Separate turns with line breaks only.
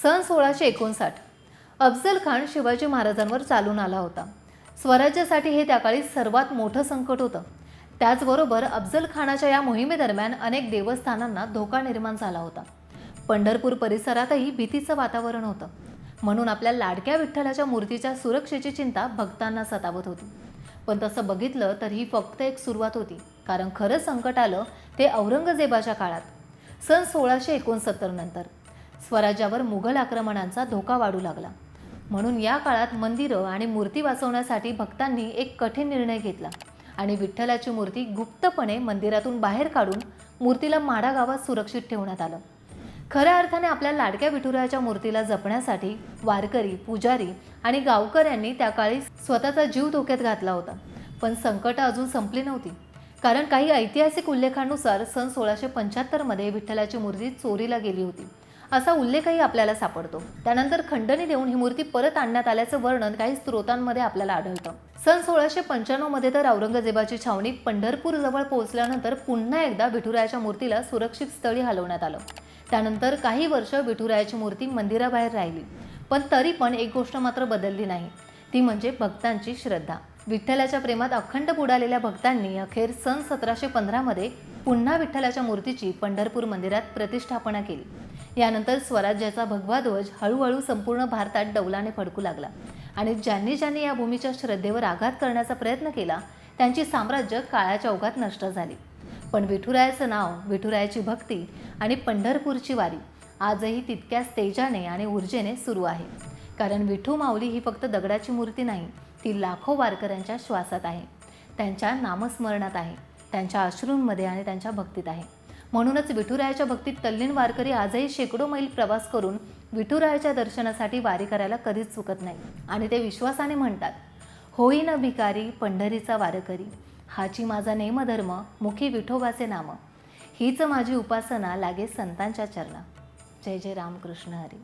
सन 1659 अफजल खान शिवाजी महाराजांवर चालून आला होता। स्वराज्यासाठी हे त्या काळी सर्वात मोठं संकट होतं। त्याचबरोबर अफजल खानाच्या या मोहिमेदरम्यान अनेक देवस्थानांना धोका निर्माण झाला होता। पंढरपूर परिसरातही भीतीचं वातावरण होतं। म्हणून आपल्या लाडक्या विठ्ठलाच्या मूर्तीच्या सुरक्षेची चिंता भक्तांना सतावत होती। पण तसं बघितलं तर ही फक्त एक सुरुवात होती, कारण खरं संकट आलं ते औरंगजेबाच्या काळात। सन 1669 नंतर स्वराज्यावर मुघल आक्रमणांचा धोका वाढू लागला। म्हणून या काळात मंदिरं आणि मूर्ती वाचवण्यासाठी भक्तांनी एक कठीण निर्णय घेतला आणि विठ्ठलाची मूर्ती गुप्तपणे मंदिरातून बाहेर काढून मूर्तीला माढा गावात सुरक्षित ठेवण्यात आलं। खऱ्या अर्थाने आपल्या लाडक्या विठुरायाच्या मूर्तीला जपण्यासाठी वारकरी, पुजारी आणि गावकऱ्यांनी त्या काळी स्वतःचा जीव धोक्यात घातला होता। पण संकट अजून संपली नव्हती, कारण काही ऐतिहासिक उल्लेखांनुसार सन 1675 मध्ये विठ्ठलाची मूर्ती चोरीला गेली होती असा उल्लेखही आपल्याला सापडतो। त्यानंतर खंडणी देऊन ही मूर्ती परत आणण्यात आल्याचं वर्णन काही स्रोतांमध्ये आपल्याला आढळतं। सन 1695 मध्ये तर औरंगजेबाची छावणी पंढरपूर जवळ पोहोचल्यानंतर पुन्हा एकदा विठुरायाच्या मूर्तीला सुरक्षित स्थळी हलवण्यात आलं। त्यानंतर काही वर्ष विठुरायाची मूर्ती मंदिराबाहेर राहिली, पण तरी पण एक गोष्ट मात्र बदलली नाही, ती म्हणजे भक्तांची श्रद्धा। विठ्ठलाच्या प्रेमात अखंड बुडालेल्या भक्तांनी अखेर सन 1715 मध्ये पुन्हा विठ्ठलाच्या मूर्तीची पंढरपूर मंदिरात प्रतिष्ठापना केली। यानंतर स्वराज्याचा भगवा ध्वज हळूहळू संपूर्ण भारतात डौलाने फडकू लागला आणि ज्यांनी ज्यांनी या भूमीच्या श्रद्धेवर आघात करण्याचा प्रयत्न केला त्यांची साम्राज्य काळाच्या ओघात नष्ट झाली। पण विठुरायाचं नाव, विठुरायाची भक्ती आणि पंढरपूरची वारी आजही तितक्याच तेजाने आणि ऊर्जेने सुरू आहे। कारण विठू माऊली ही फक्त दगडाची मूर्ती नाही, ती लाखो वारकऱ्यांच्या श्वासात आहे, त्यांच्या नामस्मरणात आहे, त्यांच्या अश्रूंमध्ये आणि त्यांच्या भक्तीत आहे। म्हणूनच विठुरायाच्या भक्तीत तल्लीन वारकरी आजही शेकडो मैल प्रवास करून विठुरायाच्या दर्शनासाठी वारी करायला कधीच चुकत नाही आणि ते विश्वासाने म्हणतात, होईन भिकारी पंढरीचा वारकरी, हाची माझा नेमधर्म, मुखी विठोबाचे नाम, हीच माझी उपासना लागे संतांच्या चरणा। जय जय रामकृष्ण हरी।